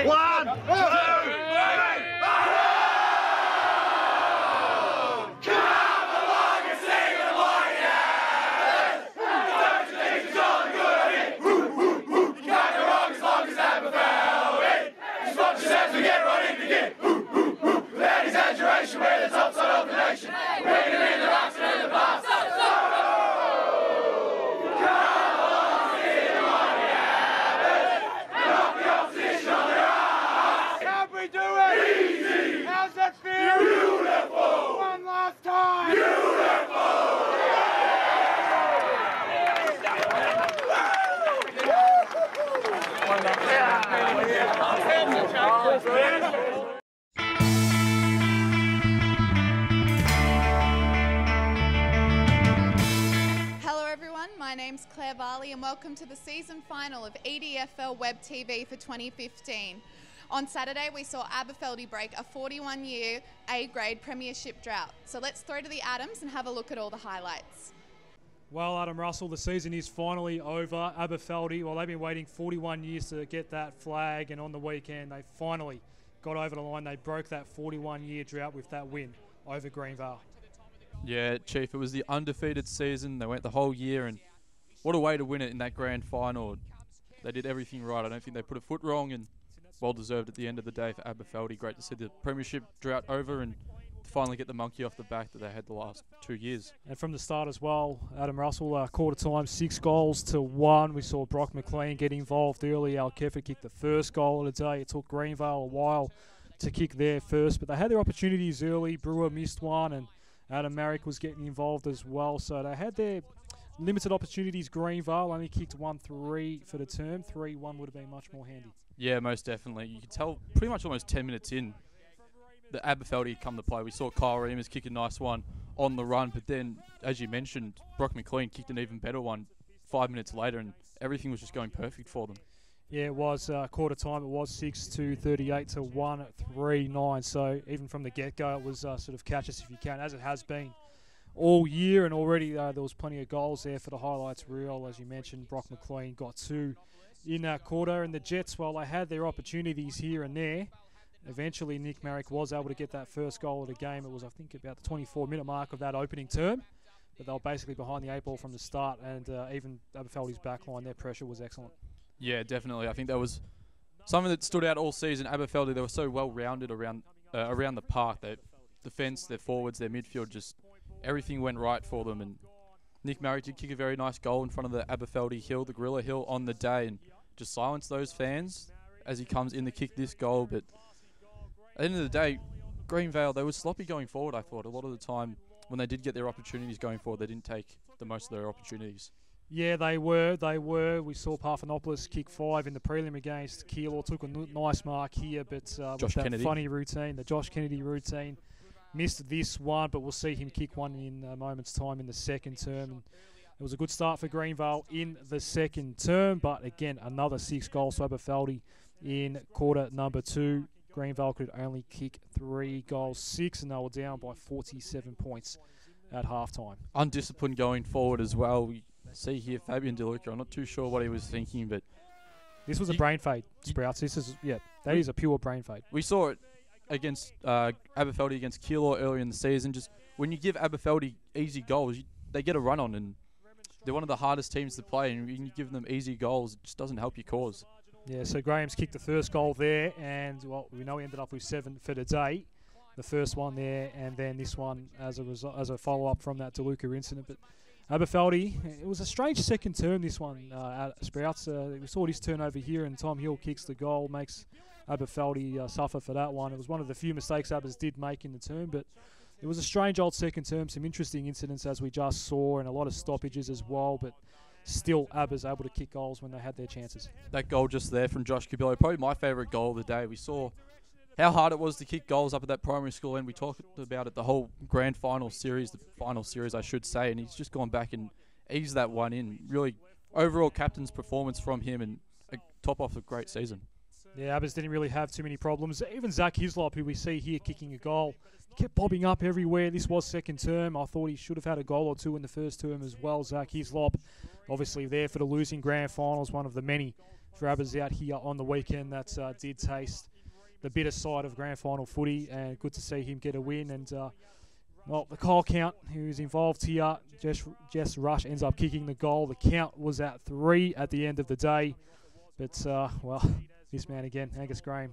1, 2, 3, we're the top side of the nation. We're going to be in the rocks and in the past. Knock the opposition on their ass. Can we do it? Easy. How's that feel? Beautiful. One last time. Beautiful. My name's Claire Varley and welcome to the season final of EDFL Web TV for 2015. On Saturday we saw Aberfeldie break a 41-year A-grade premiership drought. So let's throw to the Adems and have a look at all the highlights. Well, Adam Russell, the season is finally over. Aberfeldie, well, they've been waiting 41 years to get that flag, and on the weekend they finally got over the line. They broke that 41-year drought with that win over Greenvale. Yeah, Chief, it was the undefeated season. They went the whole year, and what a way to win it in that grand final. They did everything right. I don't think they put a foot wrong, and well deserved at the end of the day for Aberfeldie. Great to see the premiership drought over and finally get the monkey off the back that they had the last 2 years. And from the start as well, Adam Russell, quarter time, 6 goals to 1. We saw Brock McLean get involved early. Al Keffer kicked the first goal of the day. It took Greenvale a while to kick their first, but they had their opportunities early. Brewer missed one, and Adam Marrick was getting involved as well. So they had their limited opportunities. Greenvale only kicked 1-3 for the term. 3-1 would have been much more handy. Yeah, most definitely. You could tell pretty much almost 10 minutes in that Aberfeldie had come to play. We saw Kyle Reimers kick a nice one on the run, but then, as you mentioned, Brock McLean kicked an even better one 5 minutes later, and everything was just going perfect for them. Yeah, it was quarter time. It was 6-2, 38-1 at 3-9. So even from the get-go, it was sort of catch us if you can, as it has been all year. And already there was plenty of goals there for the highlights reel. As you mentioned, Brock McLean got 2 in that quarter. And the Jets, well, they had their opportunities here and there. Eventually, Nick Marrick was able to get that first goal of the game. It was, I think, about the 24-minute mark of that opening term. But they were basically behind the 8 ball from the start. And even Aberfeldie's backline, their pressure was excellent. Yeah, definitely. I think that was something that stood out all season. Aberfeldie, they were so well-rounded around the park. Their defence, their forwards, their midfield, just everything went right for them. And Nick Marrick did kick a very nice goal in front of the Aberfeldie Hill, the Gorilla Hill, on the day, and just silenced those fans as he comes in to kick this goal. But at the end of the day, Greenvale, they were sloppy going forward, I thought. A lot of the time, when they did get their opportunities going forward, they didn't take the most of their opportunities. Yeah, they were. We saw Parthenopoulos kick 5 in the prelim against Keilor. Took a nice mark here, but with that funny routine, the Josh Kennedy routine, missed this one, but we'll see him kick one in a moment's time in the second term. And it was a good start for Greenvale in the second term, but again, another 6 goals to Aberfeldie in quarter number 2. Greenvale could only kick 3 goals, 6, and they were down by 47 points at halftime. Undisciplined going forward as well. We see here Fabian DeLuca. I'm not too sure what he was thinking, but this was a brain fade, Sprouts. This is that is a pure brain fade. We saw it against Aberfeldie against Keilor earlier in the season. Just when you give Aberfeldie easy goals, they get a run on, and they're one of the hardest teams to play. And when you give them easy goals, it just doesn't help your cause. Yeah. So Graham's kicked the first goal there, and well, we know he ended up with 7 for the day. The first one there, and then this one as a follow-up from that DeLuca incident. But Aberfeldie, it was a strange second term, this one, at Sprouts. We saw this turnover here, and Tom Hill kicks the goal, makes Aberfeldie suffer for that one. It was one of the few mistakes Abbas did make in the term, but it was a strange old second term, some interesting incidents as we just saw, and a lot of stoppages as well, but still Abbas able to kick goals when they had their chances. That goal just there from Josh Cabillo, probably my favourite goal of the day. We saw how hard it was to kick goals up at that primary school, and we talked about it the whole grand final series, the final series I should say, and he's just gone back and eased that one in. Really overall captain's performance from him, and a top off a great season. Yeah, Abbas didn't really have too many problems. Even Zach Hislop, who we see here kicking a goal, kept bobbing up everywhere. This was second term. I thought he should have had a goal or 2 in the first term as well. Zach Hislop, obviously there for the losing grand finals, one of the many for Abbas out here on the weekend that did taste the bitter side of grand final footy, and good to see him get a win. And well, the Kyle count, who's involved here, Jess Rush ends up kicking the goal. The count was at 3 at the end of the day. But, well, this man again, Angus Graham,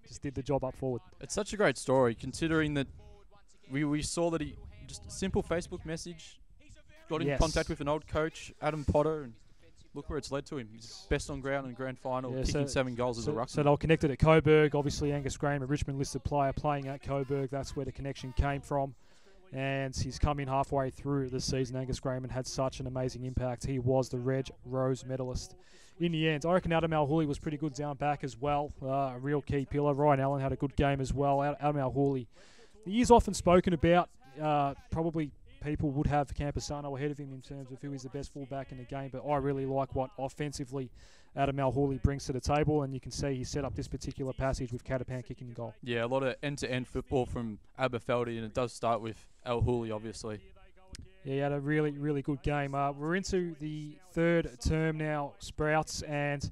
just did the job up forward. It's such a great story, considering that we saw that he, just a simple Facebook message, got in contact with an old coach, Adem Potter, and look where it's led to him. He's best on ground in the grand final, kicking 7 goals as a ruckman. So they were connected at Coburg. Obviously, Angus Graham, a Richmond-listed player, playing at Coburg. That's where the connection came from. And he's come in halfway through the season, Angus Graham, and had such an amazing impact. He was the Reg Rose medalist in the end. I reckon Adem Al-Houli was pretty good down back as well. A real key pillar. Ryan Allen had a good game as well. Adem Al-Houli, he is often spoken about. Probably people would have Campusano ahead of him in terms of who is the best fullback in the game, but I really like what offensively Adem Al-Houli brings to the table, and you can see he set up this particular passage with Catapan kicking the goal. Yeah, a lot of end-to-end football from Aberfeldie, and it does start with Al-Houli, obviously. Yeah, he had a really, really good game. We're into the third term now, Sprouts, and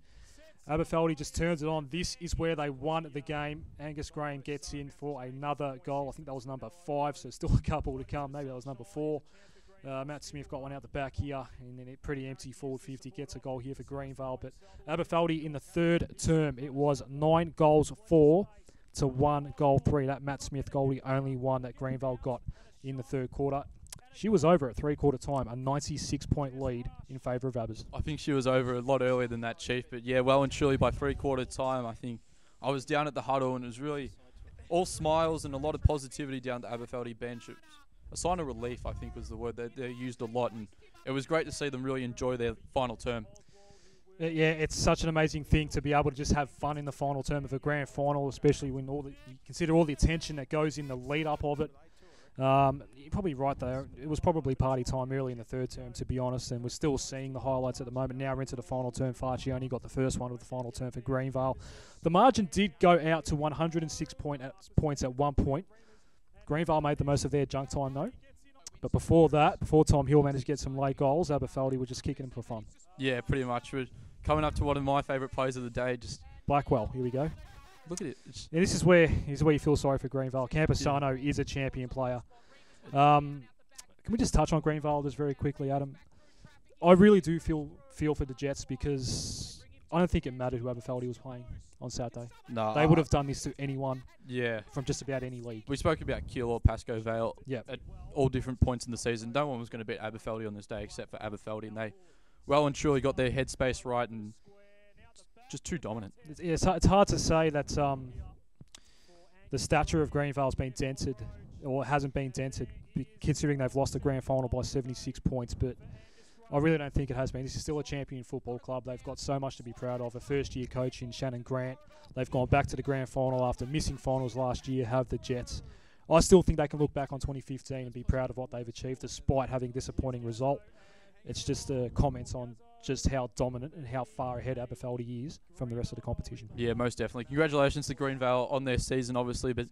Aberfeldie just turns it on. This is where they won the game. Angus Graham gets in for another goal. I think that was number 5, so still a couple to come. Maybe that was number 4. Matt Smith got one out the back here, and then a pretty empty forward 50 gets a goal here for Greenvale. But Aberfeldie in the third term, it was 9 goals 4 to 1 goal 3. That Matt Smith goal, the only one that Greenvale got in the third quarter. She was over at three-quarter time, a 96-point lead in favour of Abbas. I think she was over a lot earlier than that, Chief. But yeah, well and truly by three-quarter time, I think I was down at the huddle, and it was really all smiles and a lot of positivity down the Aberfeldie bench. It was a sign of relief, I think, was the word that they used a lot, and it was great to see them really enjoy their final term. Yeah, it's such an amazing thing to be able to just have fun in the final term of a grand final, especially when you consider all the attention that goes in the lead-up of it. You're probably right though. It was probably party time early in the third term, to be honest, and we're still seeing the highlights at the moment. Now we're into the final term. Farchi only got the first one of the final term for Greenvale. The margin did go out to 106 points at one point. Greenvale made the most of their junk time though. But before that, before Tom Hill managed to get some late goals, Aberfeldie were just kicking them for fun. Yeah, pretty much. We're coming up to one of my favourite plays of the day. Just Blackwell, here we go. Look at it. Yeah, this is where you feel sorry for Greenvale. Campusano is a champion player. Can we just touch on Greenvale just very quickly, Adam? I really do feel for the Jets, because I don't think it mattered who Aberfeldie was playing on Saturday. No, they would have done this to anyone. Yeah, from just about any league. We spoke about Kiel or Pascoe Vale. Yeah, at all different points in the season. No one was going to beat Aberfeldie on this day except for Aberfeldie, and they well and truly got their headspace right and just too dominant. It's hard to say that the stature of Greenvale has been dented, or hasn't been dented, considering they've lost the grand final by 76 points. But I really don't think it has been. This is still a champion football club. They've got so much to be proud of. A first-year coach in Shannon Grant. They've gone back to the grand final after missing finals last year, have the Jets. I still think they can look back on 2015 and be proud of what they've achieved, despite having a disappointing result. It's just comments on just how dominant and how far ahead Aberfeldie is from the rest of the competition. Yeah, most definitely. Congratulations to Greenvale on their season, obviously, but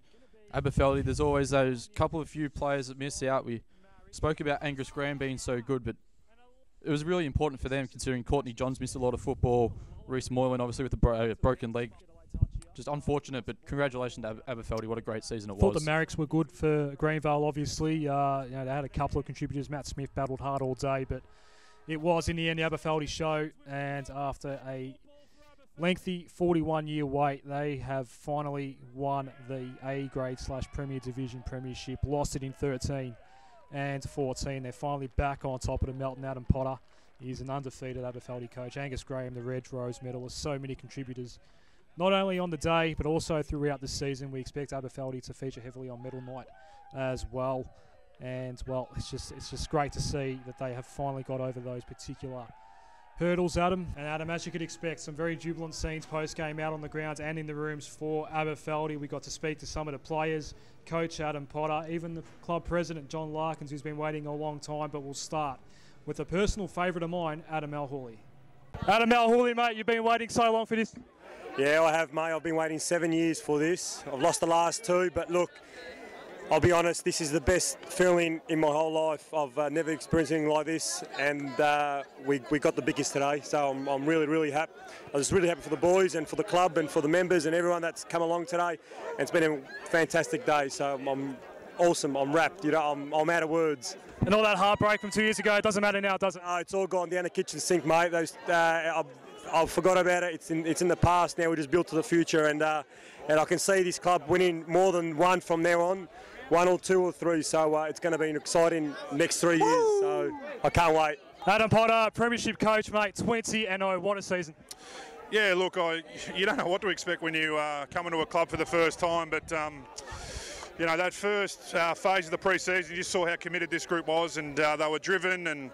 Aberfeldie, there's always those few players that miss out. We spoke about Angus Graham being so good, but it was really important for them, considering Courtney Johns missed a lot of football. Reece Moylan, obviously, with a broken leg. Just unfortunate, but congratulations to Aberfeldie. What a great season it was. Thought the Maricks were good for Greenvale, obviously. They had a couple of contributors. Matt Smith battled hard all day, but it was, in the end, the Aberfeldie show. And after a lengthy 41-year wait, they have finally won the A-grade / Premier Division Premiership. Lost it in 13 and 14. They're finally back on top of the Melton. Adem Potter is an undefeated Aberfeldie coach. Angus Graham, the Reg Rose medalist. So many contributors, not only on the day, but also throughout the season. We expect Aberfeldie to feature heavily on Medal Night as well. And, well, it's just great to see that they have finally got over those particular hurdles, Adam. And, Adam, as you could expect, some very jubilant scenes post-game out on the grounds and in the rooms for Aberfeldie. We got to speak to some of the players, Coach Adem Potter, even the club president, John Larkins, who's been waiting a long time. But we'll start with a personal favourite of mine, Adem Al-Houli. Adem Al-Houli, mate, you've been waiting so long for this. Yeah, I have, mate. I've been waiting 7 years for this. I've lost the last 2, but look, I'll be honest, this is the best feeling in my whole life. I've never experienced anything like this, and we got the biggest today, so I'm really, really happy. I was really happy for the boys and for the club and for the members and everyone that's come along today. And it's been a fantastic day, so I'm awesome. I'm wrapped, I'm out of words. And all that heartbreak from 2 years ago, it doesn't matter now, does it? No, it's all gone down the kitchen sink, mate. I forgot about it. It's in the past now. We just built to the future, and I can see this club winning more than one from now on. 1 or 2 or 3, so it's going to be an exciting next 3 years, so I can't wait. Adem Potter, Premiership coach, mate, 20-0, what a season. Yeah, look, you don't know what to expect when you come into a club for the first time, but that first phase of the pre-season, you just saw how committed this group was, and they were driven, and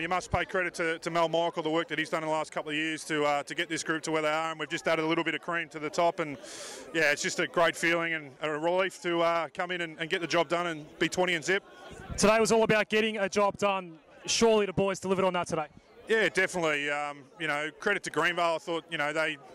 you must pay credit to Mel Michael, the work that he's done in the last couple of years to get this group to where they are, and we've just added a little bit of cream to the top, and yeah, it's just a great feeling and a relief to come in and get the job done and be 20 and zip. Today was all about getting a job done. Surely the boys delivered on that today. Yeah, definitely. Credit to Greenvale. I thought,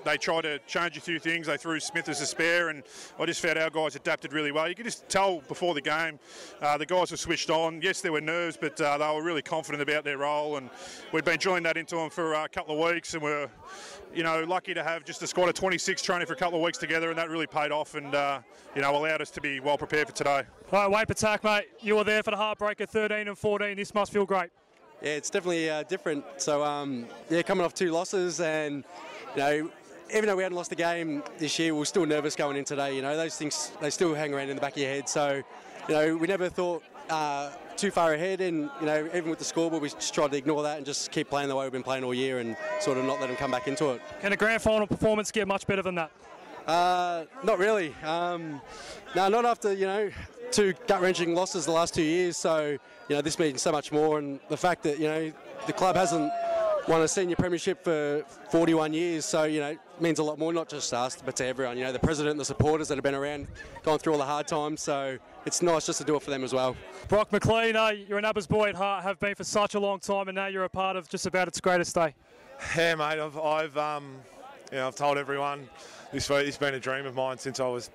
they tried to change a few things. They threw Smith as a spare, and I just found our guys adapted really well. You could just tell before the game, the guys were switched on. Yes, there were nerves, but they were really confident about their role, and we'd been drilling that into them for a couple of weeks, and we're, lucky to have just a squad of 26 training for a couple of weeks together, and that really paid off, and allowed us to be well prepared for today. All right, Wade Patak, mate, you were there for the heartbreak at 13 and 14. This must feel great. Yeah, it's definitely different. So, coming off 2 losses, and, even though we hadn't lost a game this year, we were still nervous going in today. Those things, they still hang around in the back of your head. So, we never thought too far ahead, and, even with the scoreboard, we just tried to ignore that and just keep playing the way we've been playing all year and sort of not let them come back into it. Can a grand final performance get much better than that? Not really. No, not after, 2 gut-wrenching losses the last 2 years. So, this means so much more, and the fact that, the club hasn't won a senior premiership for 41 years, so, it means a lot more, not just us, but to everyone. The president and the supporters that have been around, gone through all the hard times, so it's nice just to do it for them as well. Brock McLean, you're an Abbas boy at heart, have been for such a long time, and now you're a part of just about its greatest day. Yeah, mate, I've told everyone this has been a dream of mine since I was,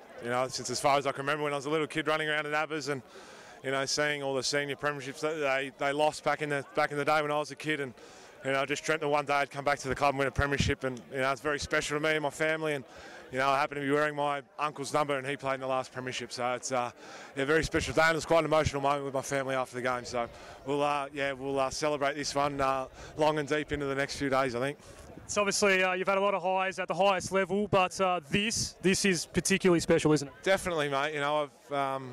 since as far as I can remember, when I was a little kid running around in Abbas and, seeing all the senior premierships that they lost back in the day when I was a kid, and I just dreamt that one day I'd come back to the club and win a premiership, and it's very special to me and my family, and I happen to be wearing my uncle's number, and he played in the last premiership, so it's a very special day, and it was quite an emotional moment with my family after the game. So we'll celebrate this one long and deep into the next few days, I think. It's obviously you've had a lot of highs at the highest level, but this is particularly special, isn't it? Definitely, mate.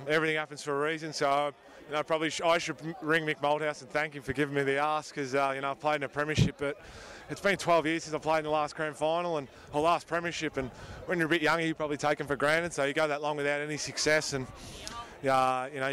Everything happens for a reason, so I should ring Mick Malthouse and thank him for giving me the ask, because I've played in a premiership, but it's been 12 years since I played in the last grand final or last premiership, and when you're a bit younger, you probably take them for granted. So you go that long without any success, and you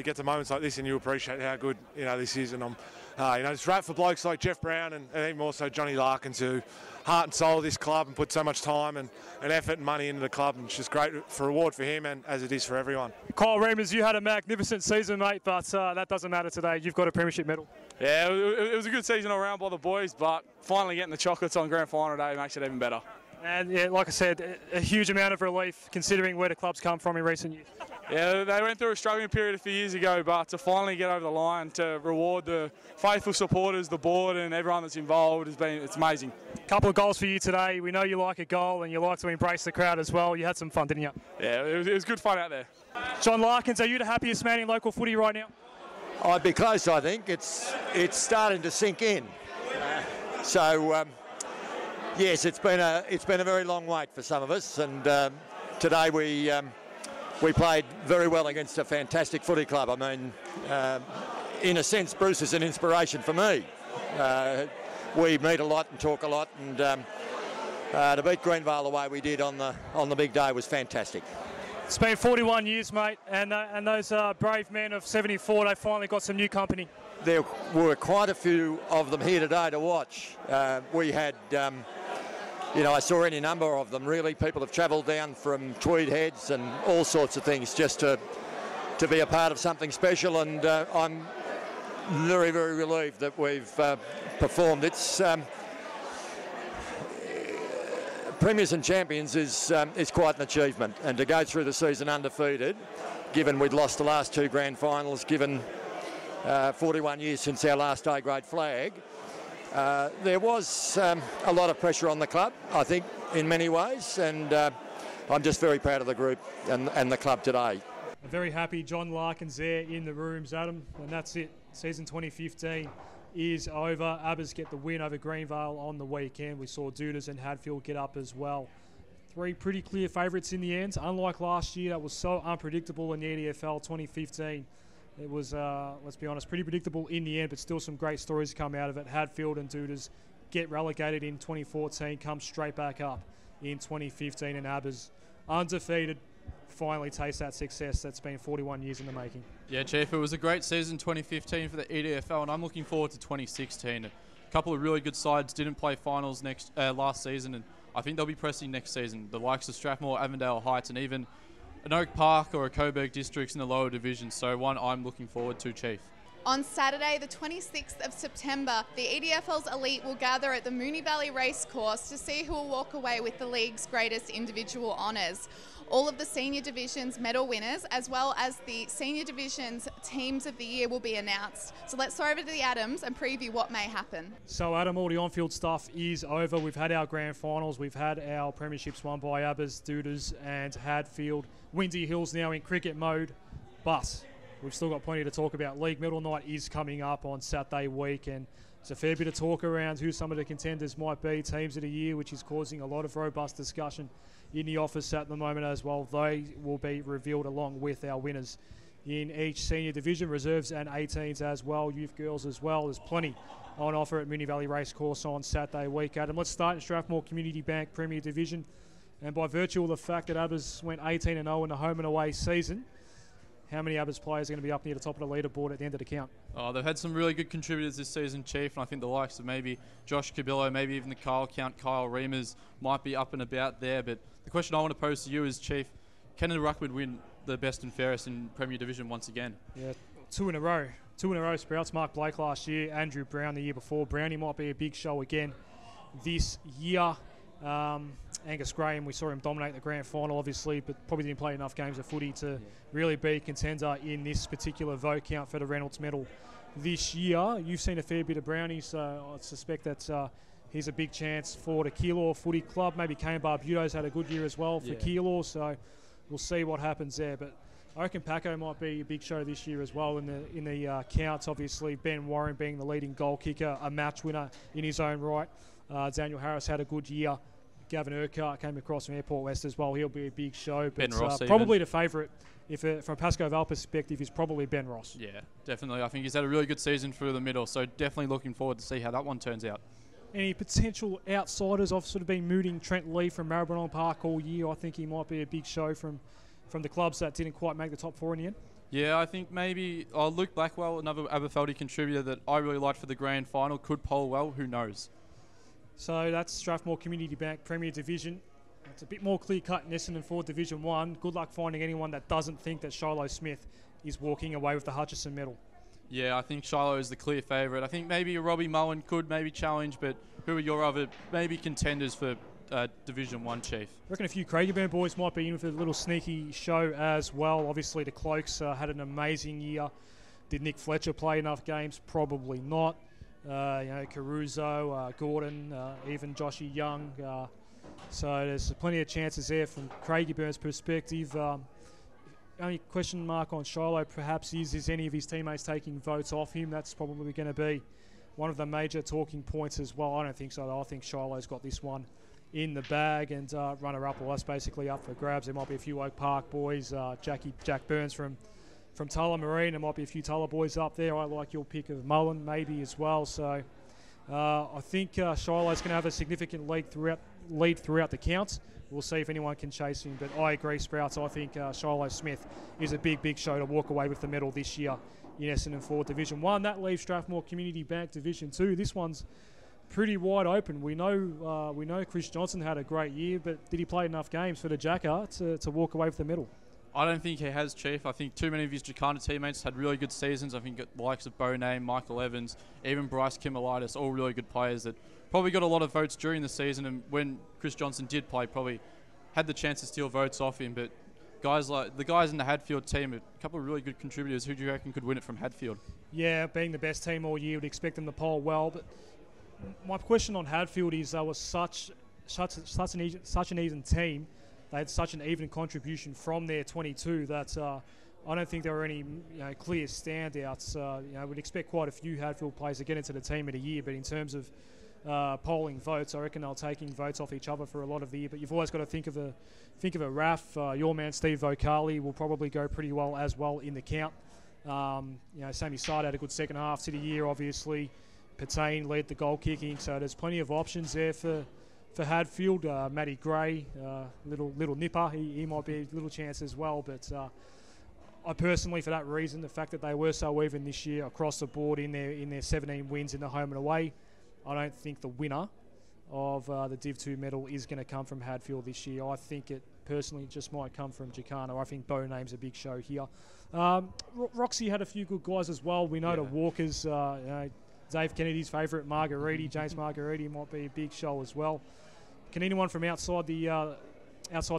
get to moments like this, and you appreciate how good this is. And I'm just wrapped for blokes like Jeff Brown and even more so Johnny Larkins, who heart and soul of this club and put so much time and effort and money into the club, and it's just great for reward for him and as it is for everyone. Kyle Reimers, you had a magnificent season, mate, but that doesn't matter today. You've got a premiership medal. Yeah, it was a good season all around by the boys, but finally getting the chocolates on grand final day makes it even better. And yeah, like I said, a huge amount of relief considering where the club's come from in recent years. Yeah, they went through a struggling period a few years ago, but to finally get over the line, to reward the faithful supporters, the board and everyone that's involved, it's amazing. A couple of goals for you today. We know you like a goal and you like to embrace the crowd as well. You had some fun, didn't you? Yeah, it was good fun out there. John Larkins, are you the happiest man in local footy right now? I'd be close, I think. It's starting to sink in. Yes, it's been a very long wait for some of us, and today we played very well against a fantastic footy club. I mean, in a sense, Bruce is an inspiration for me. We meet a lot and talk a lot, and to beat Greenvale the way we did on the big day was fantastic. It's been 41 years, mate, and those brave men of 74, they finally got some new company. There were quite a few of them here today to watch. We had, I saw any number of them, really. People have travelled down from Tweed Heads and all sorts of things just to be a part of something special, and I'm very, very relieved that we've performed. It's premiers and champions is quite an achievement, and to go through the season undefeated, given we'd lost the last 2 grand finals, given 41 years since our last A-grade flag, there was a lot of pressure on the club, I think, in many ways, and I'm just very proud of the group and the club today. Very happy John Larkin's there in the rooms, Adam, and that's it. Season 2015 is over. Abbas get the win over Greenvale on the weekend. We saw Dooders and Hadfield get up as well. 3 pretty clear favourites in the end. Unlike last year, that was so unpredictable in the EDFL 2015. It was, let's be honest, pretty predictable in the end, but still some great stories come out of it. Hadfield and Dooders get relegated in 2014, come straight back up in 2015, and Abbas undefeated finally taste that success that's been 41 years in the making. Yeah, Chief, it was a great season 2015 for the EDFL, and I'm looking forward to 2016. A couple of really good sides didn't play finals last season, and I think they'll be pressing next season. The likes of Strathmore, Avondale Heights, and even an Oak Park or a Coburg districts in the lower division. So one I'm looking forward to, Chief. On Saturday, the 26th of September, the EDFL's elite will gather at the Moonee Valley Racecourse to see who will walk away with the league's greatest individual honours. All of the senior division's medal winners, as well as the senior division's teams of the year, will be announced. So let's throw over to the Adams and preview what may happen. So Adam, all the on-field stuff is over. We've had our grand finals. We've had our premierships won by Abbas, Dooders and Hadfield. Windy Hills now in cricket mode, but we've still got plenty to talk about. League Medal Night is coming up on Saturday week, and there's a fair bit of talk around who some of the contenders might be, teams of the year, which is causing a lot of robust discussion in the office at the moment as well. They will be revealed along with our winners in each senior division, reserves and 18s as well, youth girls as well. There's plenty on offer at Moonee Valley Racecourse on Saturday week, Adam. Let's start in Strathmore Community Bank Premier Division, and by virtue of the fact that Abbas went 18-0 in the home and away season, how many Abbas players are going to be up near the top of the leaderboard at the end of the count? Oh, they've had some really good contributors this season, Chief, and I think the likes of maybe Josh Cabillo, maybe even the Kyle Count, Kyle Reamers might be up and about there. But the question I want to pose to you is, Chief, can the Ruckwood win the best and fairest in Premier Division once again? Yeah, 2 in a row. 2 in a row, Sprouts. Mark Blake last year, Andrew Brown the year before. Brownie might be a big show again this year. Angus Graham, we saw him dominate the grand final, obviously, but probably didn't play enough games of footy to really be a contender in this particular vote count for the Reynolds medal this year. You've seen a fair bit of Brownie, so I suspect that he's a big chance for the Keilor Footy Club. Maybe Kane Barbudo's had a good year as well for Keilor, so we'll see what happens there. But I reckon Paco might be a big show this year as well in the counts. Obviously, Ben Warren being the leading goal kicker, a match winner in his own right. Daniel Harris had a good year. Gavin Urquhart came across from Airport West as well. He'll be a big show. But Ben Ross probably the favourite, from a Pascoe Vale perspective, is probably Ben Ross. Yeah, definitely. I think he's had a really good season through the middle, so definitely looking forward to see how that one turns out. Any potential outsiders? I've sort of been mooting Trent Lee from Maribyrnong Park all year. I think he might be a big show from the clubs that didn't quite make the top 4 in the end. Yeah, I think maybe Luke Blackwell, another Aberfeldie contributor that I really liked for the grand final, could poll well. Who knows? So that's Strathmore Community Bank Premier Division. It's a bit more clear-cut in Essendon 4 Division 1. Good luck finding anyone that doesn't think that Shiloh Smith is walking away with the Hutchison medal. Yeah, I think Shiloh is the clear favourite. I think maybe Robbie Mullen could maybe challenge, but who are your other maybe contenders for Division 1, Chief? I reckon a few Craigieburn boys might be in for a little sneaky show as well. Obviously, the Cloaks had an amazing year. Did Nick Fletcher play enough games? Probably not. Caruso, Gordon, even Joshy Young. So there's plenty of chances there from Craigieburn's perspective. Only question mark on Shiloh perhaps is any of his teammates taking votes off him. That's probably going to be one of the major talking points as well. I don't think so, though. I think Shiloh's got this one in the bag, and runner-up, well, that's basically up for grabs. There might be a few Oak Park boys, Jack Burns from Tullamarine. There might be a few Tulla boys up there. I like your pick of Mullen maybe as well. So I think Shiloh's going to have a significant lead throughout the count. We'll see if anyone can chase him. But I agree, Sprouts. I think Shiloh Smith is a big show to walk away with the medal this year in Essendon 4 Division 1. That leaves Strathmore Community Bank Division 2. This one's pretty wide open. We know Chris Johnson had a great year, but did he play enough games for the Jacker to walk away with the medal? I don't think he has, Chief. I think too many of his Jakarta teammates had really good seasons. I think the likes of Bo Name, Michael Evans, even Bryce Kimmelidis, all really good players that probably got a lot of votes during the season, and when Chris Johnson did play, probably had the chance to steal votes off him. But guys like the guys in the Hadfield team, a couple of really good contributors. Who do you reckon could win it from Hadfield? Yeah, being the best team all year, would expect them to poll well. But my question on Hadfield is they were such an even team. They had such an even contribution from their 22 that I don't think there were any clear standouts. We'd expect quite a few Hadfield players to get into the team of the year, but in terms of polling votes, I reckon they're taking votes off each other for a lot of the year. But you've always got to think of a RAF. Your man Steve Vocali will probably go pretty well as well in the count. Sammy Side had a good second half to the year, obviously. Patain led the goal kicking, so there's plenty of options there for Hadfield. Matty Gray, little nipper, he might be a little chance as well. But I personally, for that reason, the fact that they were so even this year across the board in their 17 wins in the home and away, I don't think the winner of the Div 2 medal is going to come from Hadfield this year. I think it personally just might come from Jakarta. I think Bo Name's a big show here. Roxy had a few good guys as well. We know the Walkers, Dave Kennedy's favourite, Margariti, James Margariti might be a big show as well. Can anyone from outside the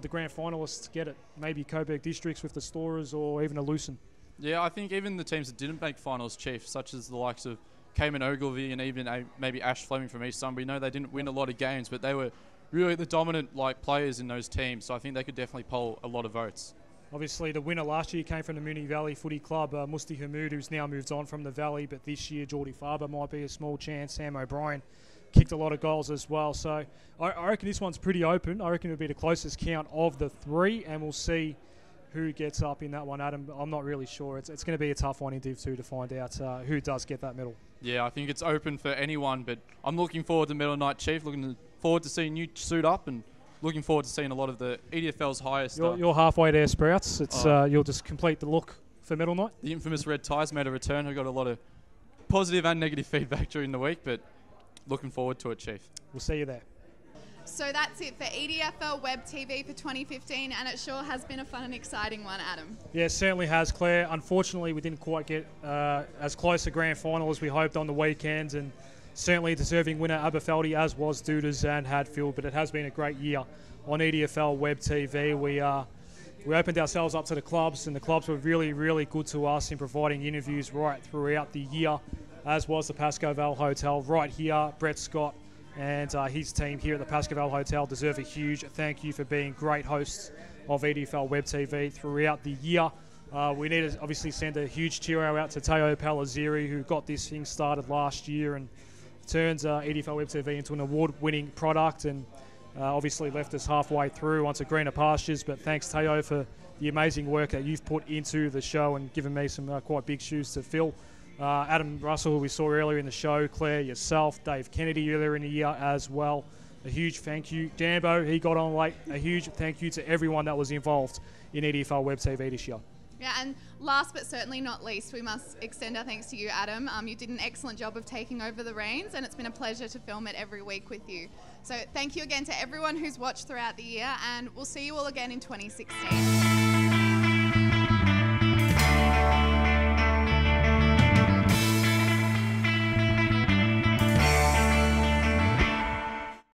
grand finalists get it? Maybe Coburg Districts with the Storers or even a Lucerne? Yeah, I think even the teams that didn't make finals, Chief, such as the likes of Cayman Ogilvie and even maybe Ash Fleming from East Sun. We know they didn't win a lot of games, but they were really the dominant players in those teams. So I think they could definitely poll a lot of votes. Obviously, the winner last year came from the Moonee Valley Footy Club, Musti Hamoud, who's now moved on from the Valley. But this year, Geordie Farber might be a small chance. Sam O'Brien kicked a lot of goals as well. So I reckon this one's pretty open. I reckon it'll be the closest count of the three, and we'll see who gets up in that one. Adam, I'm not really sure. It's going to be a tough one in Div 2 to find out who does get that medal. Yeah, I think it's open for anyone, but I'm looking forward to medal night, Chief. Looking forward to seeing you suit up and looking forward to seeing a lot of the EDFL's highest. You're halfway there, Sprouts. It's you'll just complete the look for medal night. The infamous red ties made a return. I got a lot of positive and negative feedback during the week, but looking forward to it, Chief. We'll see you there. So that's it for EDFL Web TV for 2015, and it sure has been a fun and exciting one, Adam. Yeah, it certainly has, Claire. Unfortunately, we didn't quite get as close to grand final as we hoped on the weekend, and certainly a deserving winner, Aberfeldie, as was Dooders and Hadfield, but it has been a great year on EDFL Web TV. We opened ourselves up to the clubs, and the clubs were really, really good to us in providing interviews right throughout the year, as was the Pascoe Vale Hotel right here. Brett Scott and his team here at the Pascoe Vale Hotel deserve a huge thank you for being great hosts of EDFL Web TV throughout the year. We need to obviously send a huge cheer out to Teo Palazziri, who got this thing started last year and turns EDFL Web TV into an award-winning product, and obviously left us halfway through onto greener pastures. But thanks, Teo, for the amazing work that you've put into the show and given me some quite big shoes to fill. Adam Russell, who we saw earlier in the show, Claire, yourself, Dave Kennedy earlier in the year as well. A huge thank you. Dambo, he got on late. A huge thank you to everyone that was involved in EDFL Web TV this year. Yeah, and last but certainly not least, we must extend our thanks to you, Adam. You did an excellent job of taking over the reins, and it's been a pleasure to film it every week with you. So thank you again to everyone who's watched throughout the year, and we'll see you all again in 2016.